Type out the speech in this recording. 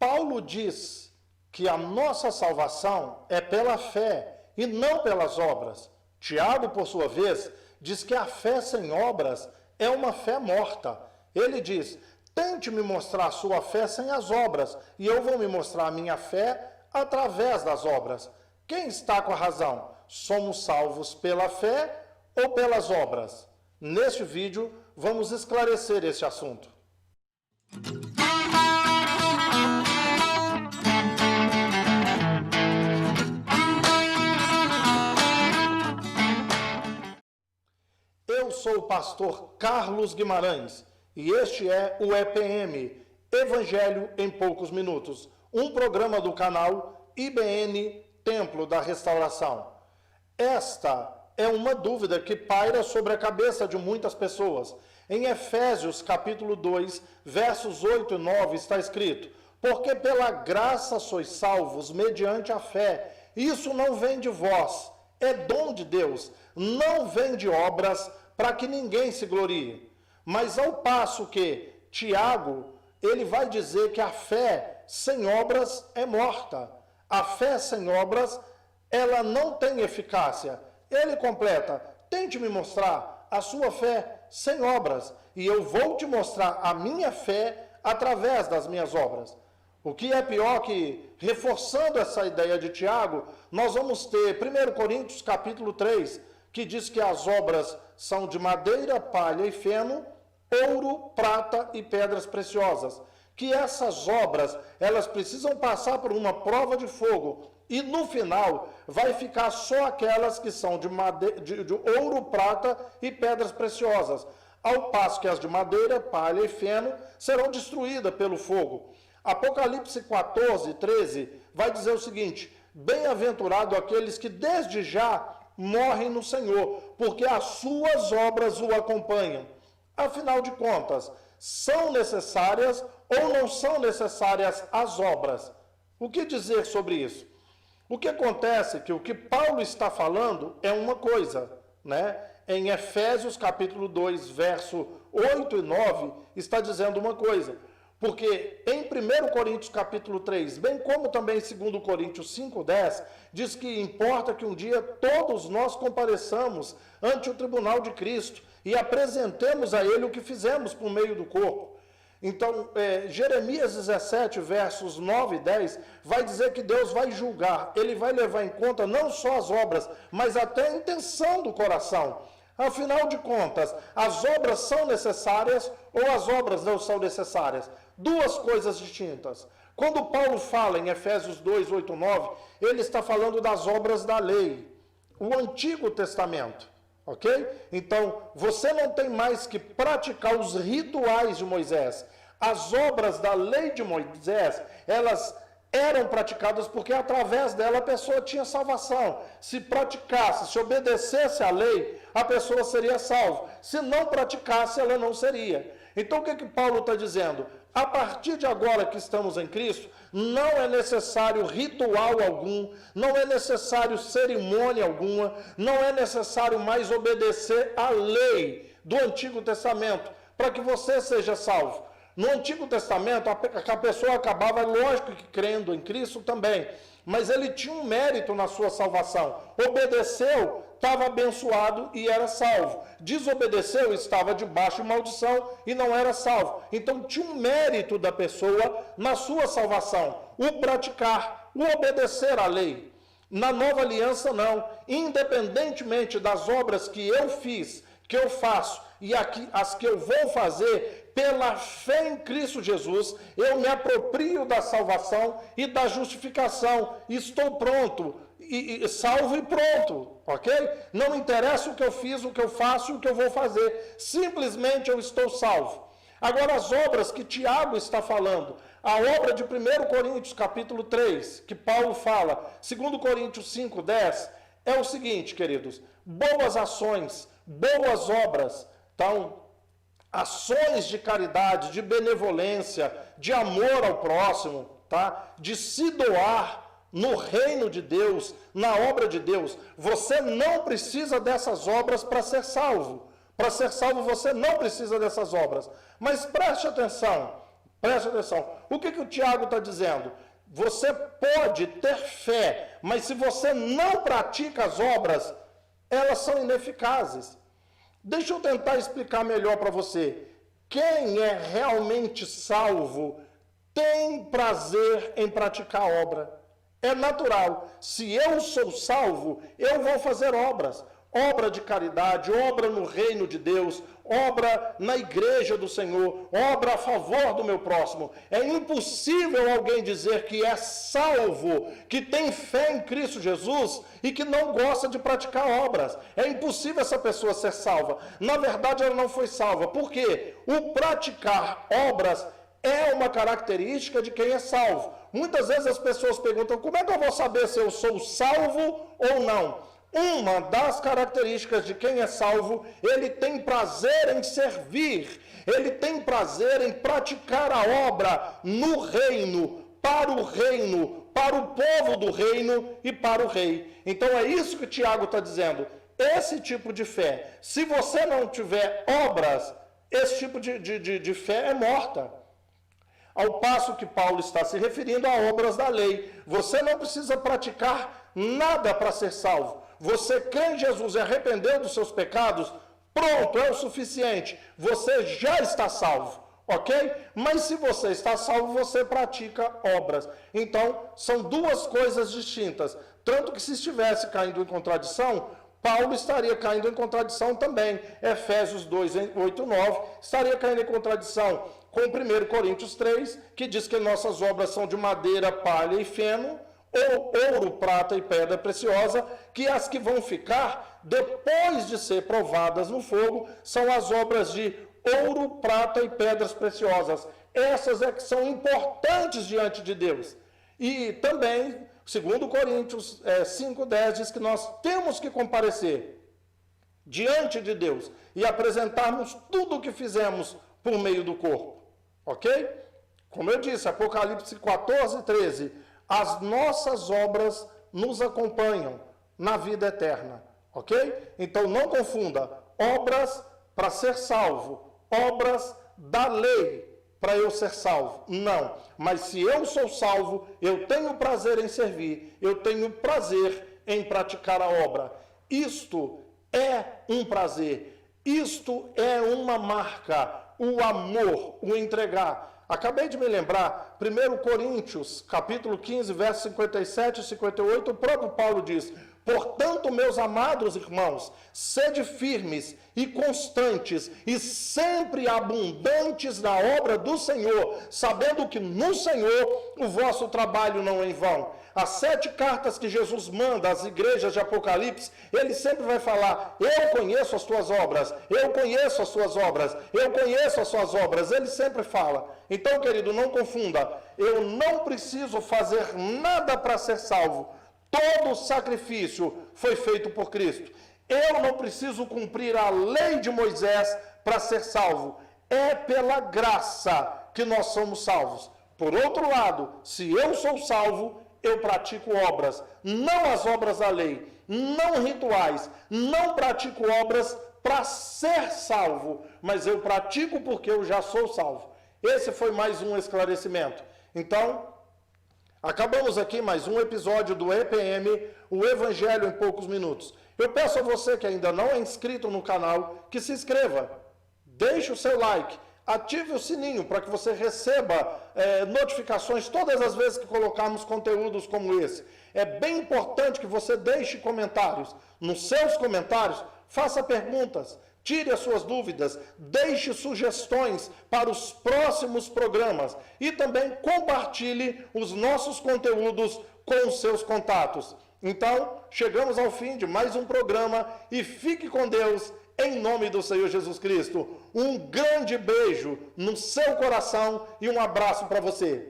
Paulo diz que a nossa salvação é pela fé e não pelas obras. Tiago, por sua vez, diz que a fé sem obras é uma fé morta. Ele diz: tente me mostrar a sua fé sem as obras, e eu vou me mostrar a minha fé através das obras. Quem está com a razão? Somos salvos pela fé ou pelas obras? Neste vídeo, vamos esclarecer esse assunto. Eu sou o pastor Carlos Guimarães e este é o EPM, Evangelho em Poucos Minutos, um programa do canal IBN Templo da Restauração. Esta é uma dúvida que paira sobre a cabeça de muitas pessoas. Em Efésios capítulo 2, versos 8 e 9 está escrito: porque pela graça sois salvos mediante a fé. Isso não vem de vós, é dom de Deus, não vem de obras, para que ninguém se glorie. Mas ao passo que Tiago, ele vai dizer que a fé sem obras é morta. A fé sem obras, ela não tem eficácia. Ele completa: tente me mostrar a sua fé sem obras, e eu vou te mostrar a minha fé através das minhas obras. O que é pior que, reforçando essa ideia de Tiago, nós vamos ter 1 Coríntios capítulo 3, que diz que as obras são de madeira, palha e feno, ouro, prata e pedras preciosas. Que essas obras, elas precisam passar por uma prova de fogo, e no final vai ficar só aquelas que são de ouro, prata e pedras preciosas, ao passo que as de madeira, palha e feno serão destruídas pelo fogo. Apocalipse 14, 13 vai dizer o seguinte: bem-aventurado aqueles que desde já morrem no Senhor, porque as suas obras o acompanham. Afinal de contas, são necessárias ou não são necessárias as obras? O que dizer sobre isso? O que acontece é que o que Paulo está falando é uma coisa, né? Em Efésios capítulo 2, verso 8 e 9, está dizendo uma coisa. Porque em 1 Coríntios capítulo 3, bem como também em 2 Coríntios 5:10, diz que importa que um dia todos nós compareçamos ante o tribunal de Cristo e apresentemos a Ele o que fizemos por meio do corpo. Então, Jeremias 17, versos 9 e 10, vai dizer que Deus vai julgar, Ele vai levar em conta não só as obras, mas até a intenção do coração. Afinal de contas, as obras são necessárias ou as obras não são necessárias? Duas coisas distintas. Quando Paulo fala em Efésios 2, 8, 9, ele está falando das obras da lei, o Antigo Testamento, ok? Então, você não tem mais que praticar os rituais de Moisés. As obras da lei de Moisés, elas eram praticadas porque através dela a pessoa tinha salvação. Se praticasse, se obedecesse à lei, a pessoa seria salva. Se não praticasse, ela não seria. Então o que Paulo está dizendo? A partir de agora que estamos em Cristo, não é necessário ritual algum, não é necessário cerimônia alguma, não é necessário mais obedecer à lei do Antigo Testamento para que você seja salvo. No Antigo Testamento, a pessoa acabava, lógico que crendo em Cristo também, mas ele tinha um mérito na sua salvação. Obedeceu, estava abençoado e era salvo. Desobedeceu, estava debaixo de maldição e não era salvo. Então tinha um mérito da pessoa na sua salvação, o praticar, o obedecer à lei. Na nova aliança não, independentemente das obras que eu fiz, que eu faço e as que eu vou fazer, pela fé em Cristo Jesus, eu me aproprio da salvação e da justificação. Estou pronto, salvo e pronto, ok? Não interessa o que eu fiz, o que eu faço e o que eu vou fazer. Simplesmente eu estou salvo. Agora, as obras que Tiago está falando, a obra de 1 Coríntios capítulo 3, que Paulo fala, 2 Coríntios 5, 10, é o seguinte, queridos: boas ações, boas obras, então, ações de caridade, de benevolência, de amor ao próximo, tá? De se doar no reino de Deus, na obra de Deus. Você não precisa dessas obras para ser salvo. Para ser salvo, você não precisa dessas obras. Mas preste atenção, Preste atenção. O que o Tiago está dizendo? Você pode ter fé, mas se você não pratica as obras, elas são ineficazes. Deixa eu tentar explicar melhor para você. Quem é realmente salvo tem prazer em praticar a obra. É natural. Se eu sou salvo, eu vou fazer obras. Obra de caridade, obra no reino de Deus, obra na igreja do Senhor, obra a favor do meu próximo. É impossível alguém dizer que é salvo, que tem fé em Cristo Jesus e que não gosta de praticar obras. É impossível essa pessoa ser salva. Na verdade, ela não foi salva. Por quê? O praticar obras é uma característica de quem é salvo. Muitas vezes as pessoas perguntam, como é que eu vou saber se eu sou salvo ou não? Uma das características de quem é salvo, ele tem prazer em servir, ele tem prazer em praticar a obra no reino, para o povo do reino e para o rei. Então é isso que Tiago está dizendo. Esse tipo de fé, se você não tiver obras, esse tipo de fé é morta. Ao passo que Paulo está se referindo a obras da lei. Você não precisa praticar nada para ser salvo. Você crê em Jesus e arrependeu dos seus pecados, pronto, é o suficiente. Você já está salvo, ok? Mas se você está salvo, você pratica obras. Então, são duas coisas distintas. Tanto que se estivesse caindo em contradição, Paulo estaria caindo em contradição também. Efésios 2, 8 e 9, estaria caindo em contradição com 1 Coríntios 3, que diz que nossas obras são de madeira, palha e feno, ou ouro, prata e pedra preciosa, que as que vão ficar, depois de ser provadas no fogo, são as obras de ouro, prata e pedras preciosas. Essas é que são importantes diante de Deus. E também, segundo Coríntios 5:10, diz que nós temos que comparecer diante de Deus e apresentarmos tudo o que fizemos por meio do corpo. Ok? Como eu disse, Apocalipse 14:13, as nossas obras nos acompanham na vida eterna, ok? Então não confunda obras para ser salvo, obras da lei para eu ser salvo. Não, mas se eu sou salvo, eu tenho prazer em servir, eu tenho prazer em praticar a obra. Isto é um prazer, isto é uma marca, o amor, o entregar. Acabei de me lembrar, 1 Coríntios, capítulo 15, versos 57 e 58, o próprio Paulo diz: portanto, meus amados irmãos, sede firmes e constantes e sempre abundantes na obra do Senhor, sabendo que no Senhor o vosso trabalho não é em vão. As 7 cartas que Jesus manda às igrejas de Apocalipse, ele sempre vai falar: eu conheço as tuas obras, eu conheço as suas obras, eu conheço as suas obras. Ele sempre fala. Então, querido, não confunda. Eu não preciso fazer nada para ser salvo. Todo o sacrifício foi feito por Cristo. Eu não preciso cumprir a lei de Moisés para ser salvo. É pela graça que nós somos salvos. Por outro lado, se eu sou salvo, eu pratico obras, não as obras da lei, não rituais, não pratico obras para ser salvo, mas eu pratico porque eu já sou salvo. Esse foi mais um esclarecimento. Então, acabamos aqui mais um episódio do EPM, o Evangelho em Poucos Minutos. Eu peço a você que ainda não é inscrito no canal, que se inscreva, deixe o seu like, ative o sininho para que você receba notificações todas as vezes que colocarmos conteúdos como esse. É bem importante que você deixe comentários. Nos seus comentários, faça perguntas, tire as suas dúvidas, deixe sugestões para os próximos programas e também compartilhe os nossos conteúdos com os seus contatos. Então, chegamos ao fim de mais um programa e fique com Deus. Em nome do Senhor Jesus Cristo, um grande beijo no seu coração e um abraço para você.